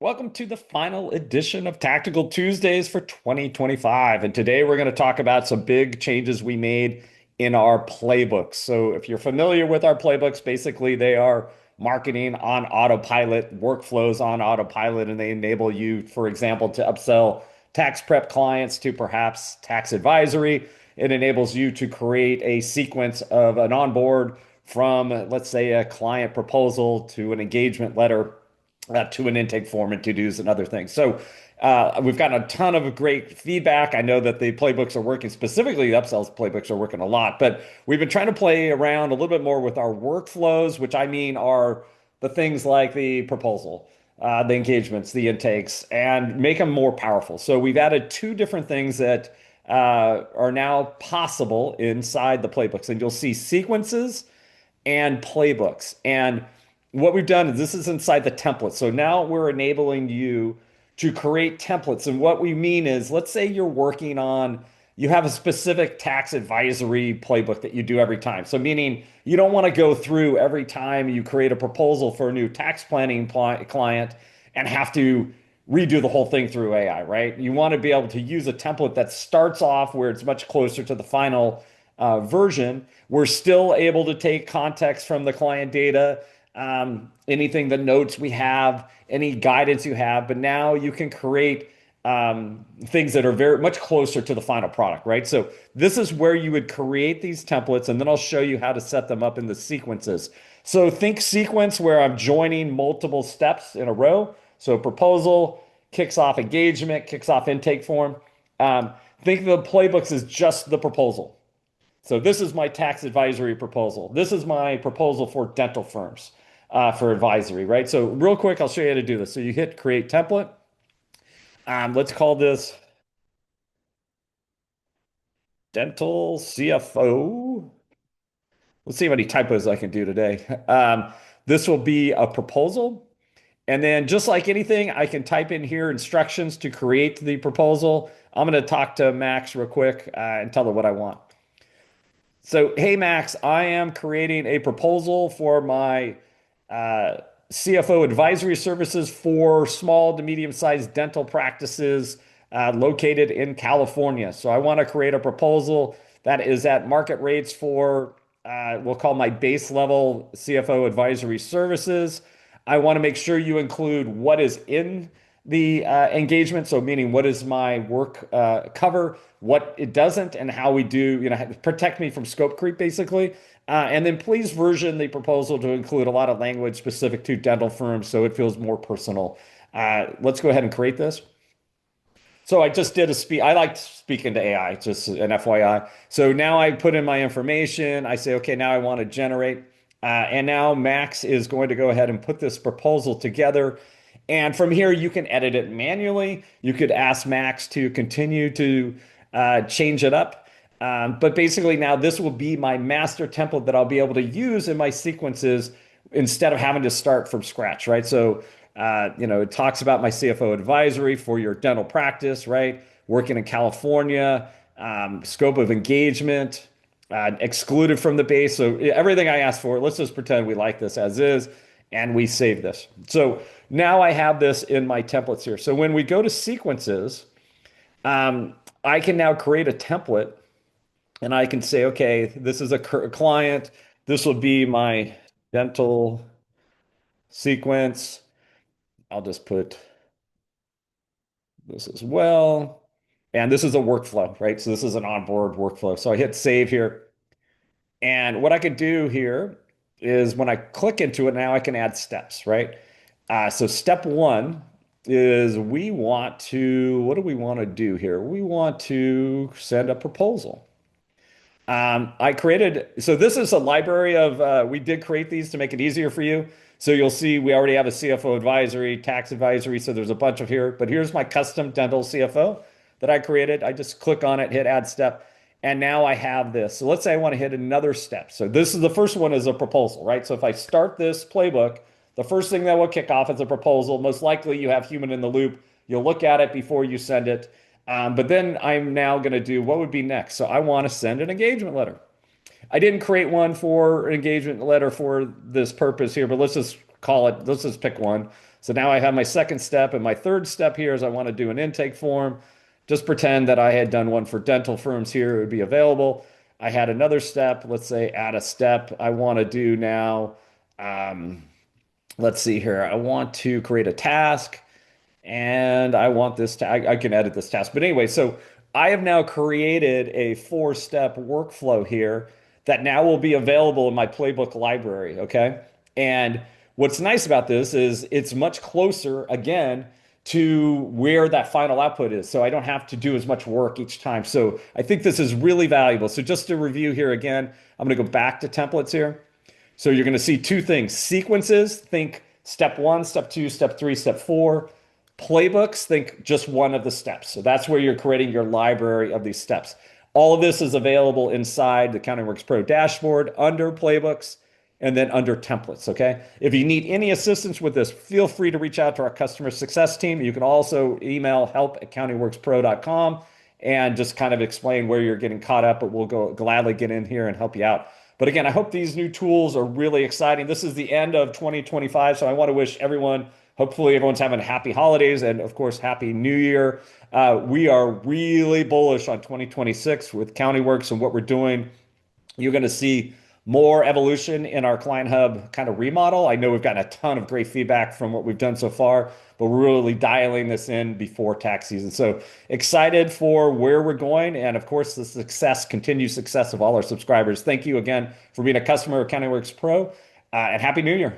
Welcome to the final edition of Tactical Tuesdays for 2025. And today we're going to talk about some big changes we made in our playbooks. So, if you're familiar with our playbooks, basically they are marketing on autopilot, workflows on autopilot, and they enable you, for example, to upsell tax prep clients to perhaps tax advisory. It enables you to create a sequence of an onboard from, let's say, a client proposal to an engagement letter to an intake form and to-dos and other things. So we've gotten a ton of great feedback. I know that the playbooks are working, specifically the upsells playbooks are working a lot, but we've been trying to play around a little bit more with our workflows, which I mean are the things like the proposal, the engagements, the intakes, and make them more powerful. So we've added two different things that are now possible inside the playbooks, and you'll see sequences and playbooks. And what we've done is this is inside the template. So now we're enabling you to create templates. And what we mean is, let's say you're working on, you have a specific tax advisory playbook that you do every time. So meaning you don't want to go through every time you create a proposal for a new tax planning client and have to redo the whole thing through AI, right? You want to be able to use a template that starts off where it's much closer to the final version. We're still able to take context from the client data, anything, the notes we have, any guidance you have, but now you can create things that are very much closer to the final product, right? So this is where you would create these templates, and then I'll show you how to set them up in the sequences. So think sequence where I'm joining multiple steps in a row. So proposal kicks off engagement, kicks off intake form. Think of the playbooks as just the proposal. So this is my tax advisory proposal. This is my proposal for dental firms for advisory, right? So real quick, I'll show you how to do this. So you hit create template. Let's call this Dental CFO. Let's see how many typos I can do today. This will be a proposal. And then just like anything, I can type in here instructions to create the proposal. I'm going to talk to Max real quick and tell her what I want. So, hey, Max, I am creating a proposal for my CFO advisory services for small to medium-sized dental practices located in California. So I want to create a proposal that is at market rates for, we'll call my base level CFO advisory services. I want to make sure you include what is in the engagement. So meaning what is my work cover, what it doesn't, and how we do, protect me from scope creep, basically. And then please version the proposal to include a lot of language specific to dental firms so it feels more personal. Let's go ahead and create this. So I just did a speak. I like speaking to AI, just an FYI. So now I put in my information. I say, okay, now I want to generate. And now Max is going to go ahead and put this proposal together. And from here, you can edit it manually. You could ask Max to continue to change it up. But basically now this will be my master template that I'll be able to use in my sequences instead of having to start from scratch, right? So, it talks about my CFO advisory for your dental practice, right? Working in California, scope of engagement, excluded from the base. So everything I asked for, let's just pretend we like this as is, and we save this. So now I have this in my templates here. So when we go to sequences, I can now create a template and I can say, okay, this is a client. This will be my dental sequence. I'll just put this as well. And this is a workflow, right? So this is an onboard workflow. So I hit save here. And what I could do here is when I click into it, now I can add steps, right? So step one is what do we want to do here? We want to send a proposal. So this is a library of, we did create these to make it easier for you. So you'll see we already have a CFO advisory, tax advisory. So there's a bunch of here, but here's my custom dental CFO that I created. I just click on it, hit add step, and now I have this. So let's say I want to hit another step. So this is the first one is a proposal, right? So if I start this playbook, the first thing that will kick off is a proposal. Most likely you have human in the loop. You'll look at it before you send it. But then I'm now going to do what would be next. So I want to send an engagement letter. I didn't create one for an engagement letter for this purpose here, but let's just pick one. So now I have my second step, and my third step here is I want to do an intake form. Just pretend that I had done one for dental firms here, it would be available. I had another step, let's say add a step. I want to do now, um, let's see here. I want to create a task and I want this to, I can edit this task. But anyway, so I have now created a four-step workflow here that now will be available in my playbook library. Okay. And what's nice about this is it's much closer again to where that final output is. So I don't have to do as much work each time. So I think this is really valuable. So just to review here again, I'm going to go back to templates here. So you're going to see two things: sequences, think step one, step two, step three, step four. Playbooks, think just one of the steps. So that's where you're creating your library of these steps. All of this is available inside the CountingWorks Pro dashboard under playbooks and then under templates. Okay. If you need any assistance with this, feel free to reach out to our customer success team. You can also email help@countingworkspro.com and just kind of explain where you're getting caught up, but we'll go gladly get in here and help you out. But again, I hope these new tools are really exciting. This is the end of 2025, so I want to wish everyone, hopefully everyone's having happy holidays and of course, happy new year. We are really bullish on 2026 with CountingWorks and what we're doing. You're going to see more evolution in our Client Hub kind of remodel. I know we've gotten a ton of great feedback from what we've done so far, but we're really dialing this in before tax season. So excited for where we're going. And of course, the continued success of all our subscribers. Thank you again for being a customer of CountingWorks Pro, and Happy New Year.